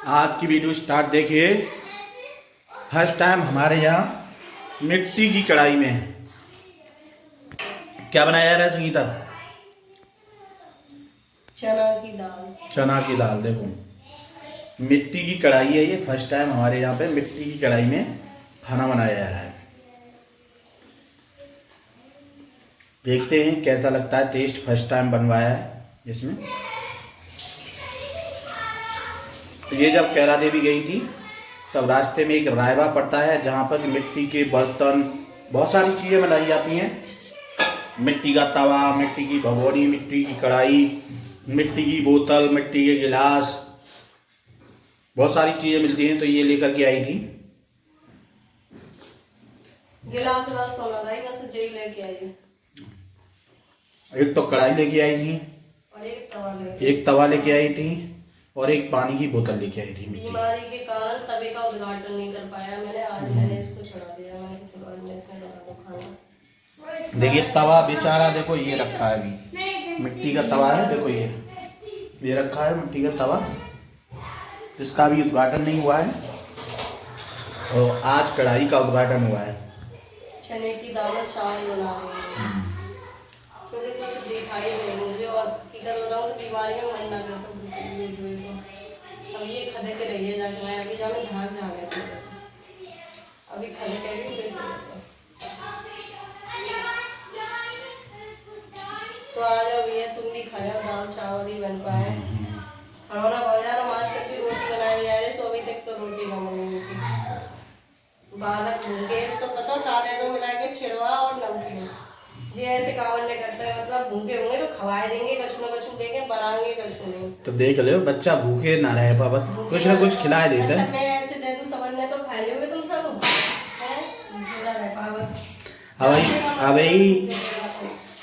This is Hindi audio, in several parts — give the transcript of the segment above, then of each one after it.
आज की वीडियो स्टार्ट देखिए। फर्स्ट टाइम हमारे यहाँ मिट्टी की कढ़ाई में क्या बनाया जा रहा है संगीता? चना की दाल। चना की दाल। देखो मिट्टी की कढ़ाई है ये। फर्स्ट टाइम हमारे यहाँ पे मिट्टी की कढ़ाई में खाना बनाया जा रहा है। देखते हैं कैसा लगता है टेस्ट। फर्स्ट टाइम बनवाया है इसमें। तो ये जब कैला देवी गई थी तब रास्ते में एक रायबा पड़ता है जहाँ पर मिट्टी के बर्तन, बहुत सारी चीज़ें बनाई जाती हैं। मिट्टी का तवा, मिट्टी की भगोनी, मिट्टी की कढ़ाई, मिट्टी की बोतल, मिट्टी के गिलास, बहुत सारी चीज़ें मिलती हैं। तो ये लेकर के आई थी। गिलास विलास तो लगाई, बस जेल लेके आई। एक तो कढ़ाई लेके आई थी, और एक तवा लेके आई थी और एक पानी की बोतल लेके आई थी। बीमारी के कारण तवे का उद्घाटन नहीं कर पाया मैंने। आज मैंने इसको छुड़ा दिया। मैंने चलो आज मैं इसमें बना दो खाना। देखिए तवा बेचारा, देखो ये रखा है अभी मिट्टी का तवा है। देखो ये रखा है मिट्टी का तवा, जिसका भी उद्घाटन नहीं हुआ है। और आज कढ़ाई का उद्घाटन हुआ है। चने की दाल चावल बना रही हूँ क्योंकि कुछ दिखाई नहीं मुझे। और हकीकत बताऊँ तो बीमारी में मन ना करता। अब ये खदक रही है जाके। मैं अभी जाना झाग झाग है थोड़ा सा। अभी खदक है से तो आ जाओ भैया, तुम भी खा जाओ। दाल चावल ही बन पाए। खड़ौना बाजार हम आज कच्ची रोटी बनाए जा रहे। सो अभी तक तो रोटी ना बनी थी। बालक भूखे तो पता तारे तो मिला के चिरवा और नमकीन जी ऐसे कावन ने करता है। मतलब भूखे होंगे तो खवाए देंगे, कछु न कछु देंगे, बनाएंगे कछु नहीं। तो देख लो बच्चा भूखे ना रहे बाबा, कुछ ना कुछ खिला देते हैं। अच्छा मैं ऐसे दे दूं समझने तो खा लोगे तुम सब हैं? भूखे ना रहे पावत।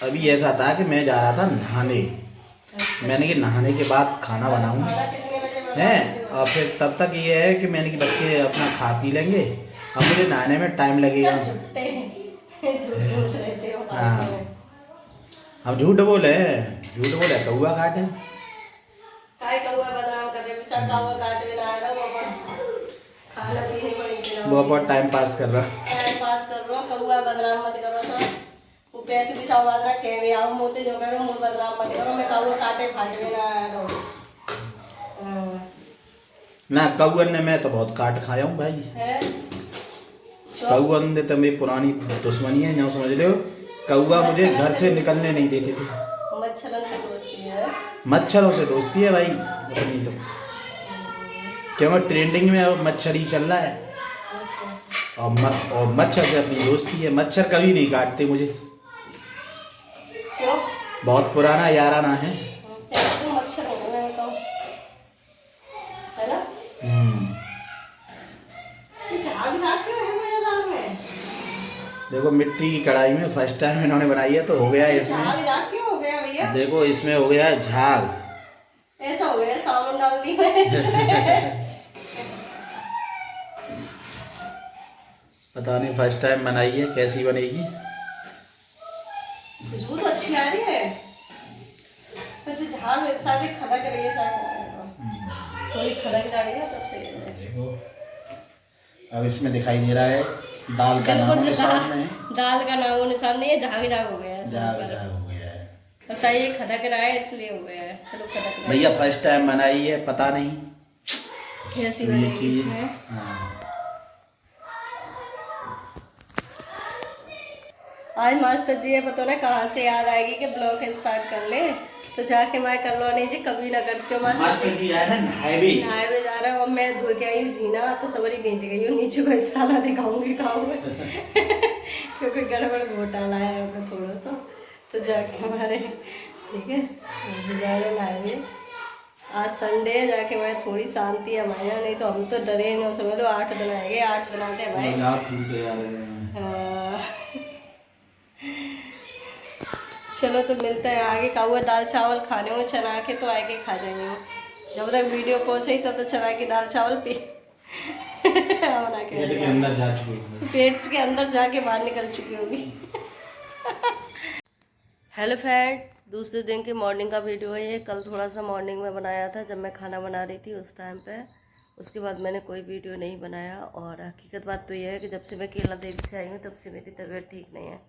अभी ऐसा था कि मैं जा रहा था नहाने। मैंने कि नहाने के बाद खाना बनाऊं है। और फिर तब तक ये है कि मैंने कि बच्चे अपना खा पी लेंगे। अब मुझे नहाने में टाइम लगेगा। हाँ अब झूठ बोले कौआ काटे। काय कौआ बदनाम कर रहे बच्चा। कौआ काट भी ना आ रहा वो खाना पीने को इंतजाम। वो बहुत टाइम पास कर रहा। कौआ बदनाम मत करो। तो वो पैसे भी चाव बात रखे हुए आओ मोते जो करो मुंह बदनाम मत करो। मैं कौआ काटे फाट भी ना आया रहो ना। कौअन ने मैं तो बहुत काट खाया हूँ भाई। कौअन ने तो मेरी पुरानी दुश्मनी है, ना समझ लो। कौआ मुझे घर से निकलने नहीं देते थे। मच्छरों से दोस्ती है भाई अपनी तो। क्यों ट्रेंडिंग में अब मच्छर ही चल रहा है। और मच्छर से अपनी दोस्ती है। मच्छर कभी नहीं काटते मुझे। क्यों? बहुत पुराना याराना है। मच्छर है ना। देखो मिट्टी की कढ़ाई में फर्स्ट टाइम इन्होंने बनाई है तो हो गया इसमें। झाग क्यों हो गया भैया? देखो इसमें हो गया झाग। ऐसा हो गया साबुन डाल दी मैंने। पता नहीं फर्स्ट टाइम बनाई है, कैसी बनेगी। खुशबू तो अच्छी आ रही है। कुछ झाग शायद खदक रही है थोड़ी खदक जा रही है तब सही है। देखो अब इसमें दिखाई दे रहा है दाल का नाम निशान में। दाल का नाम निशान नहीं है। झाग झाग हो गया है। झाग झाग हो गया है। अब सही ये खदक रहा है इसलिए हो गया है। चलो खदक भैया फर्स्ट टाइम बनाई है, पता नहीं कैसी बनेगी। हाँ। आज मास्टर जी ये पता ना कहाँ से याद आएगी कि ब्लॉग स्टार्ट कर ले। तो जाके मैं कर लो नहीं जी कभी ना करते हो। मास्टर जी आए ना नहाए जा रहा हूँ। मैं धो के आई हूँ जीना तो सबरी गिंज गई हूँ। नीचे को हिस्सा ना दिखाऊंगी गाँव में क्योंकि गड़बड़ घोटाला है होगा थोड़ा सा। तो जाके हमारे ठीक है जिजाने लाए हुए। आज संडे है जाके मैं थोड़ी शांति है हमारे यहाँ। नहीं तो हम तो डरे न समझ लो। 8 दिन आएंगे 8 दिन आते हैं भाई। चलो तो मिलते हैं आगे। कौआ दाल चावल खाने में चना के तो आके खा जाएंगे। जब तक वीडियो पहुंचे तब तो चना की दाल चावल बना के अंदर जा चुकी होगी। पेट के अंदर जाके बाहर निकल चुकी होगी। हेलो फ्रेंड, दूसरे दिन की मॉर्निंग का वीडियो है ये। कल थोड़ा सा मॉर्निंग में बनाया था जब मैं खाना बना रही थी उस टाइम पे। उसके बाद मैंने कोई वीडियो नहीं बनाया। और हकीकत बात तो यह है कि जब से मैं केला देवी से आई हूँ तब से मेरी तबीयत ठीक नहीं है।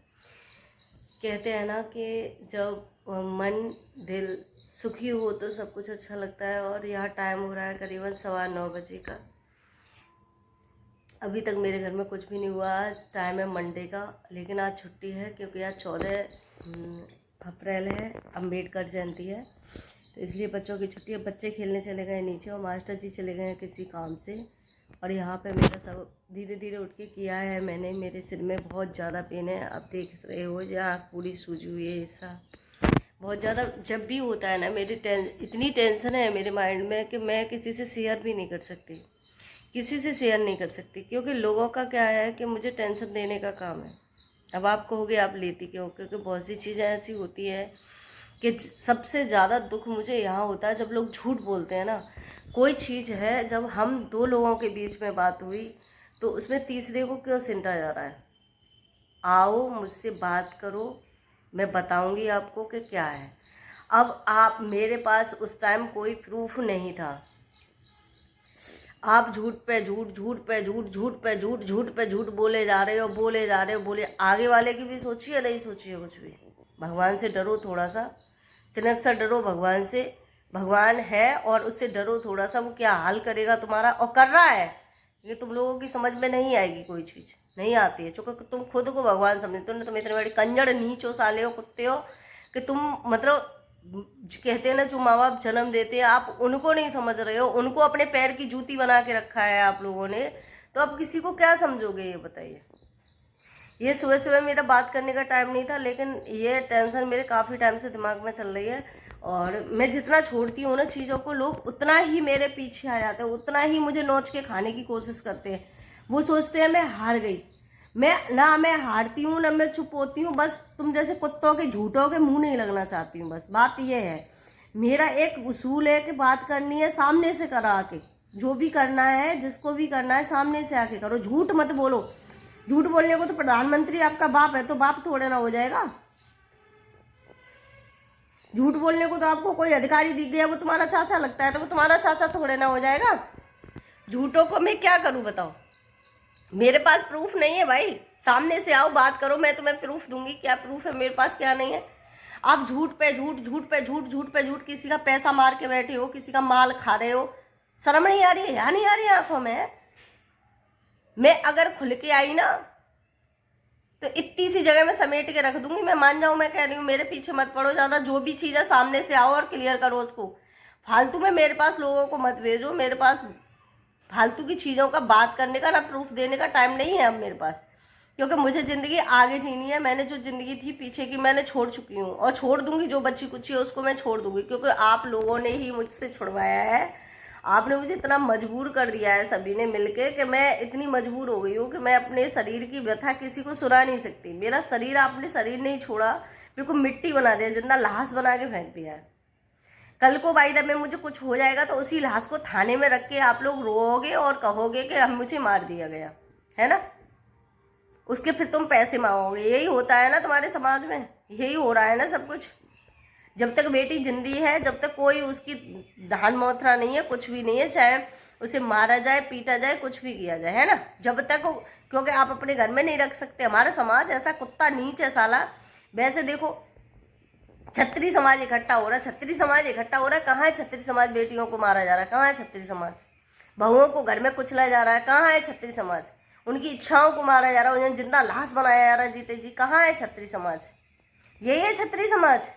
कहते हैं ना कि जब मन दिल सुखी हो तो सब कुछ अच्छा लगता है। और यहाँ टाइम हो रहा है करीबन 9:15 बजे का। अभी तक मेरे घर में कुछ भी नहीं हुआ। आज टाइम है मंडे का, लेकिन आज छुट्टी है क्योंकि आज 14 अप्रैल है, अम्बेडकर जयंती है, तो इसलिए बच्चों की छुट्टी है। बच्चे खेलने चले गए नीचे और मास्टर जी चले गए हैं किसी काम से। और यहाँ पे मेरा सब धीरे धीरे उठ के किया है मैंने। मेरे सिर में बहुत ज़्यादा पेन है, आप देख रहे हो, जहाँ पूरी सूजी हुई है हिस्सा बहुत ज़्यादा। जब भी होता है ना मेरी इतनी टेंशन है मेरे माइंड में कि मैं किसी से शेयर भी नहीं कर सकती, किसी से शेयर नहीं कर सकती, क्योंकि लोगों का क्या है कि मुझे टेंशन देने का काम है। अब आप कहोगे आप लेती क्यों, क्योंकि बहुत सी चीज़ें ऐसी होती है कि सबसे ज़्यादा दुख मुझे यहाँ होता है जब लोग झूठ बोलते हैं ना। कोई चीज़ है, जब हम दो लोगों के बीच में बात हुई तो उसमें तीसरे को क्यों सिमटा जा रहा है। आओ मुझसे बात करो, मैं बताऊंगी आपको कि क्या है। अब आप, मेरे पास उस टाइम कोई प्रूफ नहीं था। आप झूठ पे झूठ, झूठ पे झूठ, झूठ पे झूठ, झूठ पे झूठ बोले जा रहे हो, बोले जा रहे हो, बोले। आगे वाले की भी सोचिए, नहीं सोचिए कुछ भी। भगवान से डरो थोड़ा सा, तिनक सा डरो भगवान से। भगवान है और उससे डरो थोड़ा सा, वो क्या हाल करेगा तुम्हारा, और कर रहा है। ये तुम लोगों की समझ में नहीं आएगी, कोई चीज़ नहीं आती है, चूँकि तुम खुद को भगवान समझते हो ना। तुम इतने बड़े कंजड़ नीच हो, साले हो, कुत्ते हो, कि तुम मतलब कहते हैं ना, जो माँ बाप जन्म देते हैं आप उनको नहीं समझ रहे हो, उनको अपने पैर की जूती बना के रखा है आप लोगों ने, तो अब किसी को क्या समझोगे, ये बताइए। ये सुबह सुबह मेरा बात करने का टाइम नहीं था, लेकिन ये टेंशन मेरे काफ़ी टाइम से दिमाग में चल रही है। और मैं जितना छोड़ती हूँ ना चीज़ों को, लोग उतना ही मेरे पीछे आ जाते हैं, उतना ही मुझे नोच के खाने की कोशिश करते हैं। वो सोचते हैं मैं हार गई। मैं हारती हूँ ना मैं चुप होती हूँ, बस तुम जैसे कुत्तों के झूठों के मुंह नहीं लगना चाहती हूँ। बस बात ये है, मेरा एक उसूल है कि बात करनी है सामने से करा आके। जो भी करना है, जिसको भी करना है, सामने से आके करो, झूठ मत बोलो। झूठ बोलने को तो प्रधानमंत्री आपका बाप है, तो बाप थोड़े ना हो जाएगा। झूठ बोलने को तो आपको कोई अधिकारी दिख गया, वो तुम्हारा चाचा लगता है, तो वो तुम्हारा चाचा थोड़े ना हो जाएगा। झूठों को मैं क्या करूं बताओ। मेरे पास प्रूफ नहीं है भाई, सामने से आओ बात करो, मैं तुम्हें प्रूफ दूंगी। क्या प्रूफ है मेरे पास, क्या नहीं है। आप झूठ पे झूठ, झूठ पे झूठ, झूठ पे झूठ, किसी का पैसा मार के बैठे हो, किसी का माल खा रहे हो। शर्म नहीं आ रही है, या नहीं आ रही है आंखों में। मैं अगर खुल के आई ना तो इतनी सी जगह में समेट के रख दूंगी। मैं मान जाऊं, मैं कह रही हूँ, मेरे पीछे मत पड़ो ज्यादा। जो भी चीज़ है सामने से आओ और क्लियर करो उसको। फालतू में मेरे पास लोगों को मत भेजो। मेरे पास फालतू की चीज़ों का बात करने का ना प्रूफ देने का टाइम नहीं है अब मेरे पास, क्योंकि मुझे ज़िंदगी आगे जीनी है। मैंने जो ज़िंदगी थी पीछे की, मैंने छोड़ चुकी हूँ और छोड़ दूंगी। जो बच्ची कुची है उसको मैं छोड़ दूंगी, क्योंकि आप लोगों ने ही मुझसे छुड़वाया है। आपने मुझे इतना मजबूर कर दिया है सभी ने मिलके, कि मैं इतनी मजबूर हो गई हूँ कि मैं अपने शरीर की व्यथा किसी को सुना नहीं सकती। मेरा शरीर आपने शरीर नहीं छोड़ा, बिल्कुल मिट्टी बना दिया, जिंदा लाश बना के फेंक दिया है। कल को भाई में मुझे कुछ हो जाएगा तो उसी लाश को थाने में रख के आप लोग रोओगे और कहोगे कि हम मुझे मार दिया गया है ना। उसके फिर तुम पैसे मांगोगे। यही होता है ना तुम्हारे समाज में, यही हो रहा है ना सब कुछ। जब तक बेटी जिंदी है, जब तक कोई उसकी दान मोथरा नहीं है, कुछ भी नहीं है, चाहे उसे मारा जाए, पीटा जाए, कुछ भी किया जाए, है ना, जब तक, क्योंकि आप अपने घर में नहीं रख सकते। हमारा समाज ऐसा कुत्ता नीच है साला। वैसे देखो, छत्री समाज इकट्ठा हो रहा है, छत्री समाज इकट्ठा हो रहा है। कहाँ है छत्री समाज? बेटियों को मारा जा रहा है, कहाँ है छत्री समाज? बहुओं को घर में कुचला जा रहा है, कहाँ है छत्री समाज? उनकी इच्छाओं को मारा जा रहा है, उन्हें जिंदा लाश बनाया जा रहा है जीते जी, कहाँ है छत्री समाज? यही है छत्री समाज।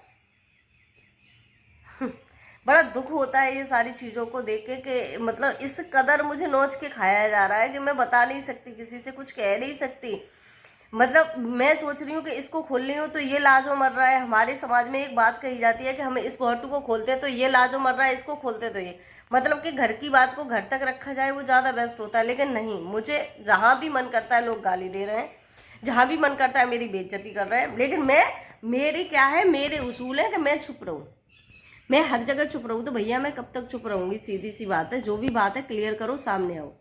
बड़ा दुख होता है ये सारी चीज़ों को देख के, कि मतलब इस कदर मुझे नोच के खाया जा रहा है कि मैं बता नहीं सकती, किसी से कुछ कह नहीं सकती। मतलब मैं सोच रही हूँ कि इसको खोल रही हूँ तो ये लाजो मर रहा है। हमारे समाज में एक बात कही जाती है कि हम इस घोटू को खोलते हैं तो ये लाजो मर रहा है, इसको खोलते तो ये, मतलब कि घर की बात को घर तक रखा जाए, वो ज़्यादा बेस्ट होता है। लेकिन नहीं, मुझे जहाँ भी मन करता है लोग गाली दे रहे हैं, जहाँ भी मन करता है मेरी बेइज्जती कर रहे हैं। लेकिन मेरी क्या है, मेरे उसूल है कि मैं चुप रहूँ, मैं हर जगह चुप रहूँ। तो भैया मैं कब तक चुप रहूँगी? सीधी सी बात है, जो भी बात है क्लियर करो, सामने आओ।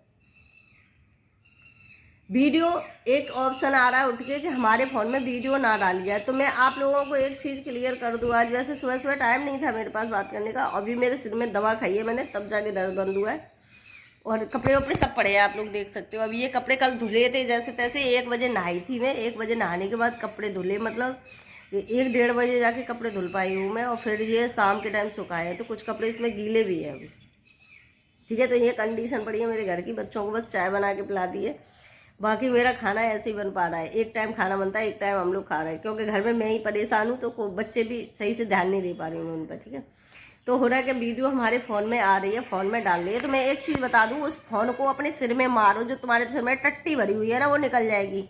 वीडियो एक ऑप्शन आ रहा है उठ के कि हमारे फ़ोन में वीडियो ना डाली जाए। तो मैं आप लोगों को एक चीज़ क्लियर कर दूँ, आज वैसे सुबह सुबह टाइम नहीं था मेरे पास बात करने का। अभी मेरे सिर में दवा खाई है मैंने, तब जाके दर्द बंद हुआ है। और कपड़े वपड़े सब पड़े हैं, आप लोग देख सकते हो। अब ये कपड़े कल धुले थे जैसे तैसे, 1 बजे नहाई थी मैं, 1 बजे नहाने के बाद कपड़े धुले, मतलब 1-1:30 बजे जाके कपड़े धुल पाई हूँ मैं, और फिर ये शाम के टाइम सुखाए हैं, तो कुछ कपड़े इसमें गीले भी हैं अभी। ठीक है, तो ये कंडीशन पड़ी है मेरे घर की। बच्चों को बस चाय बना के पिला दी है, बाकी मेरा खाना ऐसे ही बन पा रहा है। एक टाइम खाना बनता है, एक टाइम हम लोग खा रहे हैं, क्योंकि घर में मैं ही परेशान हूँ, तो बच्चे भी सही से ध्यान नहीं दे पा रही हूँ उन पर। ठीक है, तो हो रहा है कि वीडियो हमारे फ़ोन में आ रही है, फ़ोन में डाल रही है, तो मैं एक चीज़ बता दूँ, उस फ़ोन को अपने सिर में मारो, जो तुम्हारे सिर में टट्टी भरी हुई है ना, वो निकल जाएगी,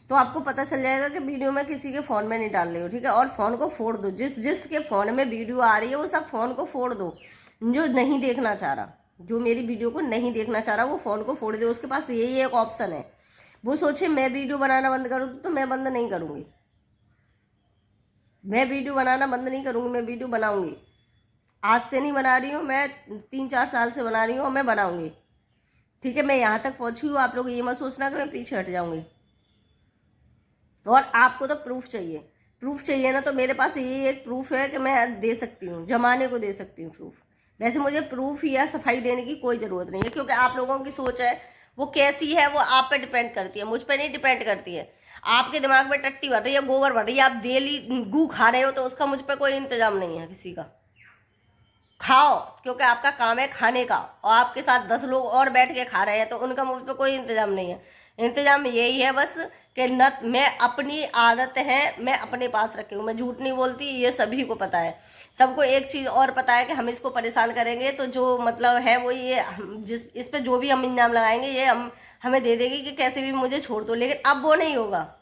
तो आपको पता चल जाएगा कि वीडियो में किसी के फ़ोन में नहीं डाल रही हो। ठीक है, और फ़ोन को फोड़ दो, जिसके फ़ोन में वीडियो आ रही है वो सब फ़ोन को फोड़ दो। जो नहीं देखना चाह रहा, जो मेरी वीडियो को नहीं देखना चाह रहा, वो फ़ोन को फोड़ दे। उसके पास यही एक ऑप्शन है। वो सोचे मैं वीडियो बनाना बंद करूँ, तो मैं बंद नहीं करूँगी, मैं वीडियो बनाना बंद नहीं करूँगी, मैं वीडियो बनाऊँगी। आज से नहीं बना रही हूँ मैं, 3-4 साल से बना रही हूँ, और मैं बनाऊँगी। ठीक है, मैं यहाँ तक पहुँची हूँ, आप लोग ये मत सोचना कि मैं पीछे हट जाऊँगी। और आपको तो प्रूफ चाहिए, प्रूफ चाहिए ना, तो मेरे पास ये एक प्रूफ है कि मैं दे सकती हूँ, जमाने को दे सकती हूँ प्रूफ। वैसे मुझे प्रूफ या सफाई देने की कोई ज़रूरत नहीं है, क्योंकि आप लोगों की सोच है वो कैसी है, वो आप पे डिपेंड करती है, मुझ पर नहीं डिपेंड करती है। आपके दिमाग में टट्टी भर रही है, गोबर भर रही है, आप डेली गू खा रहे हो, तो उसका मुझ पर कोई इंतजाम नहीं है किसी का। खाओ, क्योंकि आपका काम है खाने का, और आपके साथ 10 लोग और बैठ के खा रहे हैं, तो उनका मुझ पर कोई इंतजाम नहीं है। इंतजाम यही है बस कि न, मैं अपनी आदत है मैं अपने पास रखी हूँ, मैं झूठ नहीं बोलती, ये सभी को पता है। सबको एक चीज़ और पता है कि हम इसको परेशान करेंगे तो जो मतलब है वो ये इस पे जो भी हम इल्ज़ाम लगाएंगे, ये हमें दे देगी कि कैसे भी मुझे छोड़ दो, लेकिन अब वो नहीं होगा।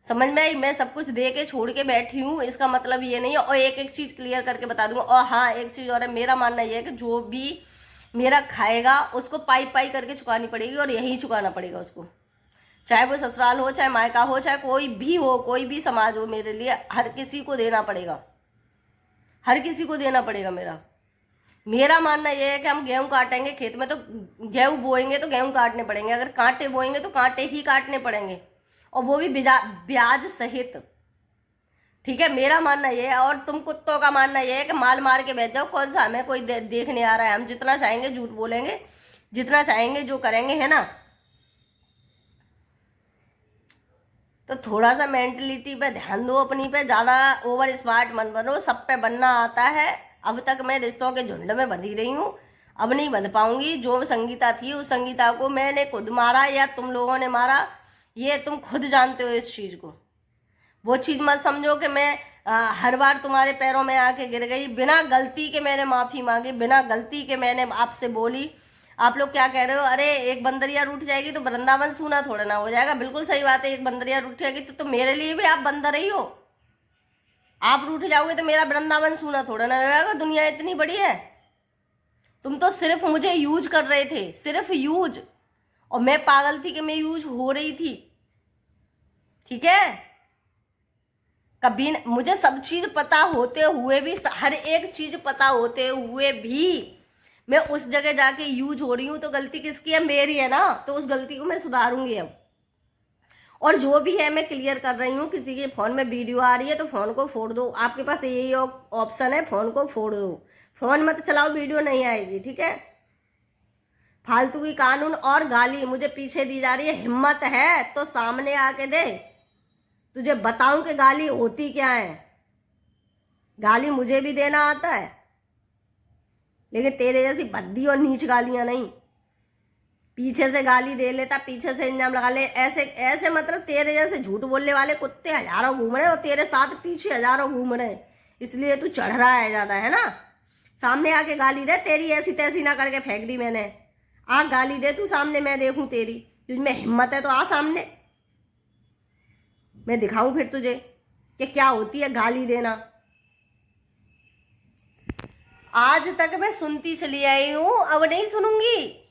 समझ में आई? मैं सब कुछ दे के छोड़ के बैठी हूँ, इसका मतलब ये नहीं है। और एक एक चीज़ क्लियर करके बता दूंगा। और हाँ, एक चीज़ और है, मेरा मानना ये है कि जो भी मेरा खाएगा उसको पाई पाई करके चुकानी पड़ेगी, और यही चुकाना पड़ेगा उसको, चाहे वो ससुराल हो, चाहे मायका हो, चाहे कोई भी हो, कोई भी समाज हो, मेरे लिए हर किसी को देना पड़ेगा, हर किसी को देना पड़ेगा। मेरा मानना यह है कि हम गेहूं काटेंगे खेत में, तो गेहूं बोएंगे तो गेहूं काटने पड़ेंगे, अगर कांटे बोएंगे तो कांटे ही काटने पड़ेंगे, और वो भी ब्याज सहित। ठीक है, मेरा मानना ये है। और तुम कुत्तों का मानना ये है कि माल मार के बेच जाओ, कौन सा हमें कोई देखने आ रहा है, हम जितना चाहेंगे झूठ बोलेंगे, जितना चाहेंगे जो करेंगे, है ना। तो थोड़ा सा मेंटलिटी पे ध्यान दो अपनी पे, ज़्यादा ओवर स्मार्ट मत बनो। सब पे बनना आता है। अब तक मैं रिश्तों के झुंड में बंधी रही हूँ, अब नहीं बंध पाऊंगी। जो संगीता थी, उस संगीता को मैंने खुद मारा या तुम लोगों ने मारा, ये तुम खुद जानते हो इस चीज़ को। वो चीज़ मत समझो कि मैं हर बार तुम्हारे पैरों में आके गिर गई। बिना गलती के मैंने माफ़ी मांगी, बिना गलती के मैंने आपसे बोली। आप लोग क्या कह रहे हो, अरे एक बंदरिया रूठ जाएगी तो वृंदावन सूना थोड़ा ना हो जाएगा। बिल्कुल सही बात है, एक बंदरिया रूठ जाएगी तो मेरे लिए भी आप बंदर ही हो। आप रूठ जाओगे तो मेरा वृंदावन सूना थोड़ा ना हो जाएगा। दुनिया इतनी बड़ी है। तुम तो सिर्फ मुझे यूज कर रहे थे, सिर्फ यूज, और मैं पागल थी कि मैं यूज हो रही थी। ठीक है, कभी मुझे सब चीज पता होते हुए भी, हर एक चीज पता होते हुए भी मैं उस जगह जाके यूज हो रही हूँ, तो गलती किसकी है? मेरी है ना। तो उस गलती को मैं सुधारूंगी अब। और जो भी है मैं क्लियर कर रही हूँ। किसी के फोन में वीडियो आ रही है तो फोन को फोड़ दो, आपके पास यही ऑप्शन है, फोन को फोड़ दो। फोन मत चलाओ, वीडियो नहीं आएगी। ठीक है, फालतू की कानून और गाली मुझे पीछे दी जा रही है। हिम्मत है तो सामने आके दे, तुझे बताऊं कि गाली होती क्या है। गाली मुझे भी देना आता है, लेकिन तेरे जैसी भद्दी और नीच गालियां नहीं। पीछे से गाली दे लेता, पीछे से इल्जाम लगा ले, ऐसे ऐसे मतलब तेरे जैसे झूठ बोलने वाले कुत्ते हजारों घूम रहे, और तेरे साथ पीछे हजारों घूम रहे, इसलिए तू चढ़ रहा है ज्यादा, है ना। सामने आके गाली दे, तेरी ऐसी तैसी ना करके फेंक दी मैंने। आ गाली दे तू सामने, मैं देखूं तेरी, तुझमें हिम्मत है तो आ सामने, मैं दिखाऊं फिर तुझे कि क्या होती है गाली देना। आज तक मैं सुनती चली आई हूं, अब नहीं सुनूंगी।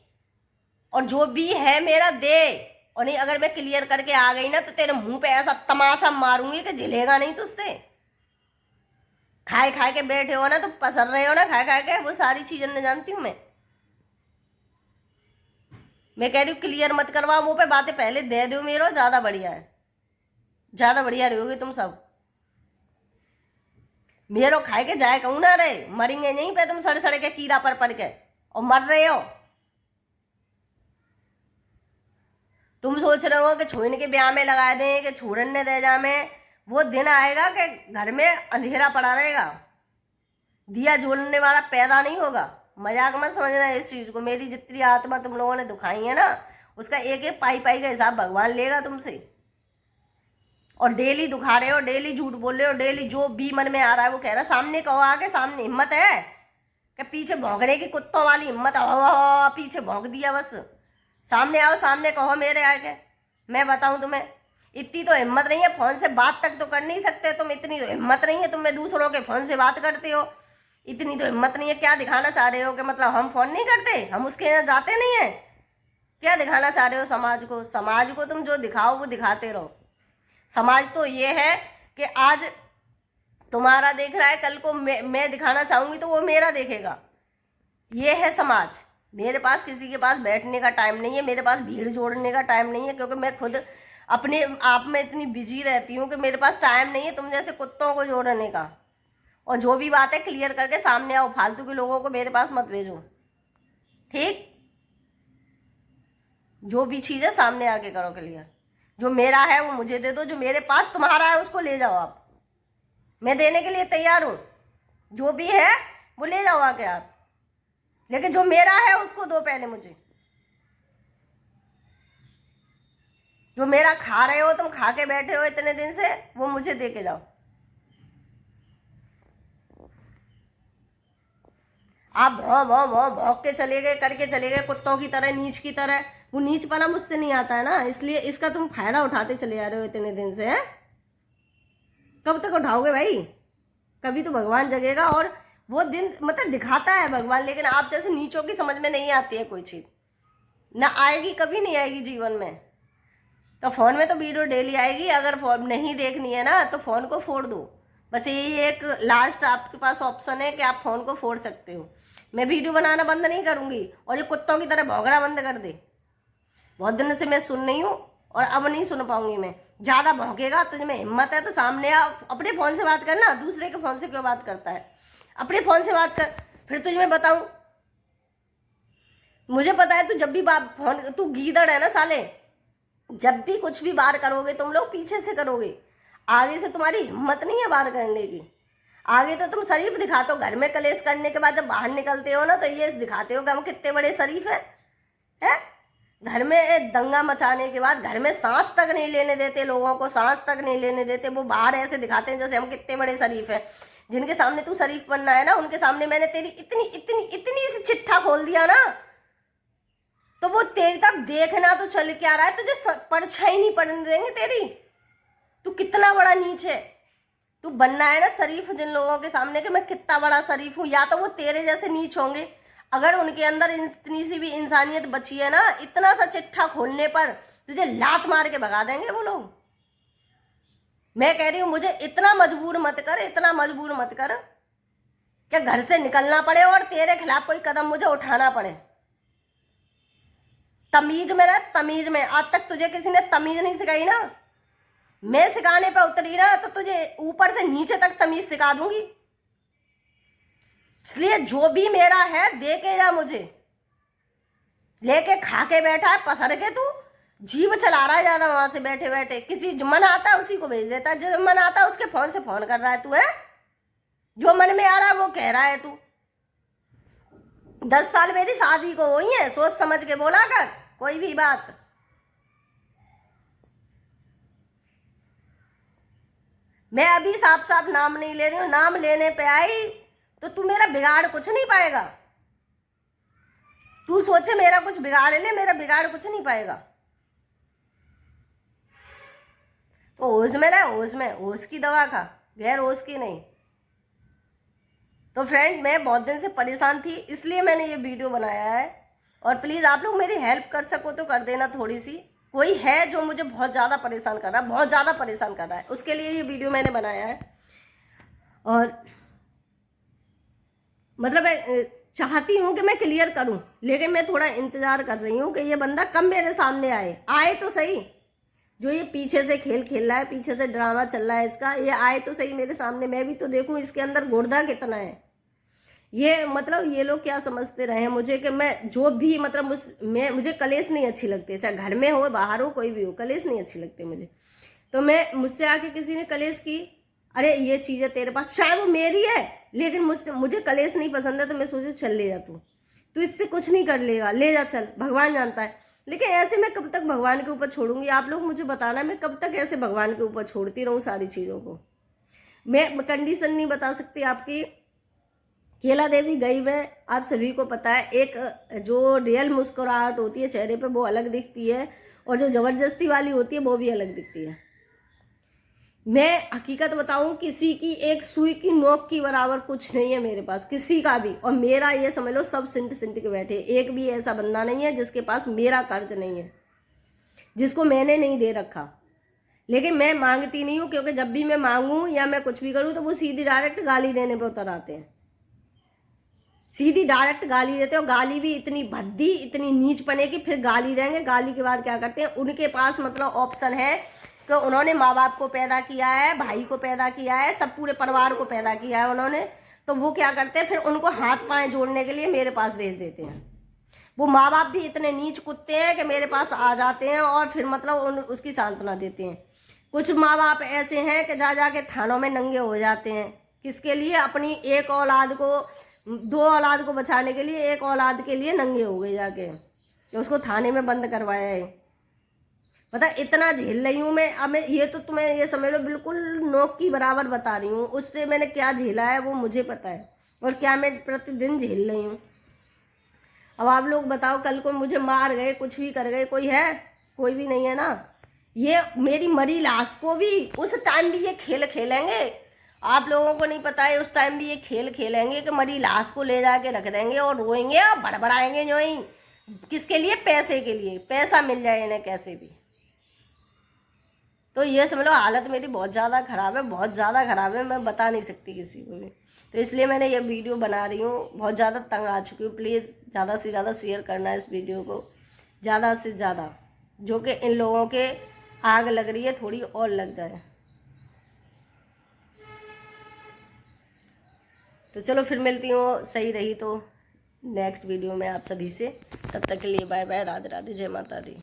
और जो भी है मेरा दे, और नहीं अगर मैं क्लियर करके आ गई ना तो तेरे मुंह पे ऐसा तमाचा मारूंगी कि झिलेगा नहीं तुझसे। खाए खाए के बैठे हो ना, तो पसर रहे हो ना खाए खाए के, वो सारी चीजें न जानती हूं मैं कह रही हूँ क्लियर मत करवा मुंह पे बातें, पहले दे दो मेरे, ज्यादा बढ़िया है, ज्यादा बढ़िया रहोगे तुम सब। मेरो खाए के जाए कहूँ ना रहे, मरेंगे नहीं पे तुम सड़े सड़े के कीड़ा पर के, और मर रहे हो। तुम सोच रहे हो कि छोइन के ब्याह में लगा दें कि छोड़न ने दे जा में, वो दिन आएगा कि घर में अंधेरा पड़ा रहेगा, दिया जोड़ने वाला पैदा नहीं होगा। मजाक मत समझना इस चीज को। मेरी जितनी आत्मा तुम लोगों ने दुखाई है ना, उसका एक एक पाई पाई का हिसाब भगवान लेगा तुमसे। और डेली दुखा रहे हो, डेली झूठ बोल रहे हो, डेली जो भी मन में आ रहा है वो कह रहा है। सामने कहो आके, सामने हिम्मत है कि पीछे भौंकने की कुत्तों वाली हिम्मत, पीछे भौंक दिया बस। सामने आओ, सामने कहो मेरे आके, मैं बताऊं तुम्हें। इतनी तो हिम्मत नहीं है, फोन से बात तक तो कर नहीं सकते तुम, इतनी तो हिम्मत नहीं है तुम्हें, दूसरों के फोन से बात करते हो, इतनी तो हिम्मत नहीं है। क्या दिखाना चाह रहे हो कि मतलब हम फोन नहीं करते, हम उसके यहाँ जाते नहीं है? क्या दिखाना चाह रहे हो समाज को? समाज को तुम जो दिखाओ वो दिखाते रहो। समाज तो ये है कि आज तुम्हारा देख रहा है, कल को मैं दिखाना चाहूंगी तो वो मेरा देखेगा। ये है समाज। मेरे पास किसी के पास बैठने का टाइम नहीं है, मेरे पास भीड़ जोड़ने का टाइम नहीं है, क्योंकि मैं खुद अपने आप में इतनी बिजी रहती हूँ कि मेरे पास टाइम नहीं है तुम जैसे कुत्तों को जोड़ने का। और जो भी बात है क्लियर करके सामने आओ, फालतू के लोगों को मेरे पास मत भेजो, ठीक? जो भी चीज़ है सामने आके करो क्लियर। जो मेरा है वो मुझे दे दो, जो मेरे पास तुम्हारा है उसको ले जाओ आप, मैं देने के लिए तैयार हूँ। जो भी है वो ले जाओ आके आप, लेकिन जो मेरा है उसको दो पहले मुझे। जो मेरा खा रहे हो, तुम खा के बैठे हो इतने दिन से, वो मुझे दे के जाओ। आप भौं भौं भौं भौंक के चले गए, करके चले गए कुत्तों की तरह, नीच की तरह। वो नीचपना मुझसे नहीं आता है ना, इसलिए इसका तुम फायदा उठाते चले आ रहे हो इतने दिन से। है कब तक उठाओगे भाई? कभी तो भगवान जगेगा और वो दिन मतलब दिखाता है भगवान, लेकिन आप जैसे नीचों की समझ में नहीं आती है कोई चीज, ना आएगी, कभी नहीं आएगी जीवन में। तो फोन में तो वीडियो डेली आएगी, अगर फोन नहीं देखनी है ना तो फोन को फोड़ दो। बस यही एक लास्ट आपके पास ऑप्शन है कि आप फोन को फोड़ सकते हो। मैं वीडियो बनाना बंद नहीं करूंगी, और ये कुत्तों की तरह भौंकना बंद कर दे। बहुत दिनों से मैं सुन नहीं हूँ और अब नहीं सुन पाऊंगी मैं। ज्यादा भौंकेगा, तुझे में हिम्मत है तो सामने आ, अपने फोन से बात करना, दूसरे के फोन से क्यों बात करता है? अपने फोन से बात कर, फिर तुझे मैं बताऊं। मुझे पता है तू जब भी बात फोन, तू गीदड़ है ना साले, जब भी कुछ भी बार करोगे तुम लोग पीछे से करोगे, आगे से तुम्हारी हिम्मत नहीं है बार करने की। आगे तो तुम शरीफ दिखाते हो, घर में कलेश करने के बाद जब बाहर निकलते हो ना तो ये दिखाते हो कि हम कितने बड़े शरीफ हैं। घर में दंगा मचाने के बाद घर में सांस तक नहीं लेने देते, लोगों को सांस तक नहीं लेने देते, वो बाहर ऐसे दिखाते हैं जैसे हम कितने बड़े शरीफ हैं। जिनके सामने तू शरीफ बनना है ना, उनके सामने मैंने तेरी इतनी इतनी इतनी सी चिट्ठा खोल दिया ना, तो वो तेरी तरफ देखना तो चल के आ रहा है, तुझे परछाई नहीं पड़ने देंगे तेरी। तू कितना बड़ा नीच है। तू बनना है ना शरीफ जिन लोगों के सामने कि मैं कितना बड़ा शरीफ हूं, या तो वो तेरे जैसे नीच होंगे। अगर उनके अंदर इतनी सी भी इंसानियत बची है ना, इतना सा चिट्ठा खोलने पर तुझे लात मार के भगा देंगे वो लोग। मैं कह रही हूं मुझे इतना मजबूर मत कर, इतना मजबूर मत कर कि घर से निकलना पड़े और तेरे खिलाफ कोई कदम मुझे उठाना पड़े। तमीज में रह, तमीज में। आज तक तुझे किसी ने तमीज नहीं सिखाई ना, मैं सिखाने पे उतरी ना तो तुझे ऊपर से नीचे तक तमीज सिखा दूंगी। इसलिए जो भी मेरा है दे के जा मुझे। लेके खा के बैठा है पसर के, तू जीव चला रहा है ज्यादा वहां से बैठे बैठे। किसी जो मन आता है उसी को भेज देता है, जो मन आता है उसके फोन से फोन कर रहा है तू। है जो मन में आ रहा है वो कह रहा है तू। 10 साल मेरी शादी को हुई है, सोच समझ के बोला कर कोई भी बात। मैं अभी साफ साफ नाम नहीं ले रही हूं, नाम लेने पे आई तो तू मेरा बिगाड़ कुछ नहीं पाएगा। तू सोचे मेरा कुछ बिगाड़ ले, मेरा बिगाड़ कुछ नहीं पाएगा। तो होश में रह, होश में, होश की दवा खा, गैर होश की नहीं। तो फ्रेंड मैं बहुत दिन से परेशान थी, इसलिए मैंने ये वीडियो बनाया है। और प्लीज आप लोग मेरी हेल्प कर सको तो कर देना थोड़ी सी। कोई है जो मुझे बहुत ज्यादा परेशान कर रहा है, बहुत ज्यादा परेशान कर रहा है, उसके लिए ये वीडियो मैंने बनाया है। और मतलब मैं चाहती हूँ कि मैं क्लियर करूं, लेकिन मैं थोड़ा इंतजार कर रही हूँ कि ये बंदा कब मेरे सामने आए तो सही। जो ये पीछे से खेल खेल रहा है, पीछे से ड्रामा चल रहा है इसका, ये आए तो सही मेरे सामने, मैं भी तो देखूं इसके अंदर गुर्दा कितना है, ये मतलब ये लोग क्या समझते रहे मुझे कि मैं जो भी मतलब मुझे कलेश नहीं अच्छी लगती है, चाहे घर में हो बाहर हो कोई भी हो, कलेश नहीं अच्छी लगती मुझे। तो मैं मुझसे आके किसी ने कलेश की, अरे ये चीज़ है तेरे पास, शायद वो मेरी है लेकिन मुझे कलेश नहीं पसंद है, तो मैं सोचे चल ले जा तू इससे कुछ नहीं कर लेगा, ले जा चल, भगवान जानता है। लेकिन ऐसे मैं कब तक भगवान के ऊपर छोड़ूंगी? आप लोग मुझे बताना, मैं कब तक ऐसे भगवान के ऊपर छोड़ती रहूं सारी चीज़ों को? मैं कंडीशन नहीं बता सकती आपकी। केला देवी गई में आप सभी को पता है, एक जो रियल मुस्कुराहट होती है चेहरे पे वो अलग दिखती है, और जो जबरदस्ती वाली होती है वो भी अलग दिखती है। मैं हकीकत बताऊं, किसी की एक सुई की नोक की बराबर कुछ नहीं है मेरे पास, किसी का भी। और मेरा ये समझ लो सब सिंट सिंट के बैठे, एक भी ऐसा बंदा नहीं है जिसके पास मेरा कर्ज नहीं है, जिसको मैंने नहीं दे रखा। लेकिन मैं मांगती नहीं हूँ, क्योंकि जब भी मैं मांगू या मैं कुछ भी करूँ तो वो सीधी डायरेक्ट गाली देने पर उतर आते हैं, सीधी डायरेक्ट गाली देते हैं। और गाली भी इतनी भद्दी, इतनी नीच पने की, फिर गाली देंगे, गाली के बाद क्या करते हैं, उनके पास मतलब ऑप्शन है कि उन्होंने माँ बाप को पैदा किया है, भाई को पैदा किया है, सब पूरे परिवार को पैदा किया है उन्होंने, तो वो क्या करते हैं, फिर उनको हाथ पांव जोड़ने के लिए मेरे पास भेज देते हैं। वो माँ बाप भी इतने नीच कुत्ते हैं कि मेरे पास आ जाते हैं और फिर मतलब उसकी सांत्वना देते हैं। कुछ माँ बाप ऐसे हैं कि जा जाके थानों में नंगे हो जाते हैं, किसके लिए? अपनी एक औलाद को, दो औलाद को बचाने के लिए एक औलाद के लिए नंगे हो गए जाके, कि उसको थाने में बंद करवाया है। पता इतना झेल रही हूँ मैं। अब मैं ये तो तुम्हें ये समझ लो बिल्कुल नोक की बराबर बता रही हूँ, उससे मैंने क्या झेला है वो मुझे पता है, और क्या मैं प्रतिदिन झेल रही हूँ। अब आप लोग बताओ, कल को मुझे मार गए, कुछ भी कर गए, कोई है? कोई भी नहीं है ना। ये मेरी मरी लाश को भी उस टाइम भी ये खेल खेलेंगे, आप लोगों को नहीं पता है, उस टाइम भी ये खेल खेलेंगे कि मरी लाश को ले जाके रख देंगे और रोएंगे और बड़बड़ाएंगे जो ही। किसके लिए? पैसे के लिए, पैसा मिल जाए इन्हें कैसे भी। तो ये समझ लो हालत मेरी बहुत ज़्यादा ख़राब है, बहुत ज़्यादा ख़राब है, मैं बता नहीं सकती किसी को भी। तो इसलिए मैंने ये वीडियो बना रही हूँ, बहुत ज़्यादा तंग आ चुकी हूँ। प्लीज़ ज़्यादा से ज़्यादा शेयर करना है इस वीडियो को, ज़्यादा से ज़्यादा, जो कि इन लोगों के आग लग रही है थोड़ी और लग जाए। तो चलो फिर मिलती हूँ, सही रही तो नेक्स्ट वीडियो में आप सभी से। तब तक के लिए बाय बाय, राधे राधे, जय माता दी।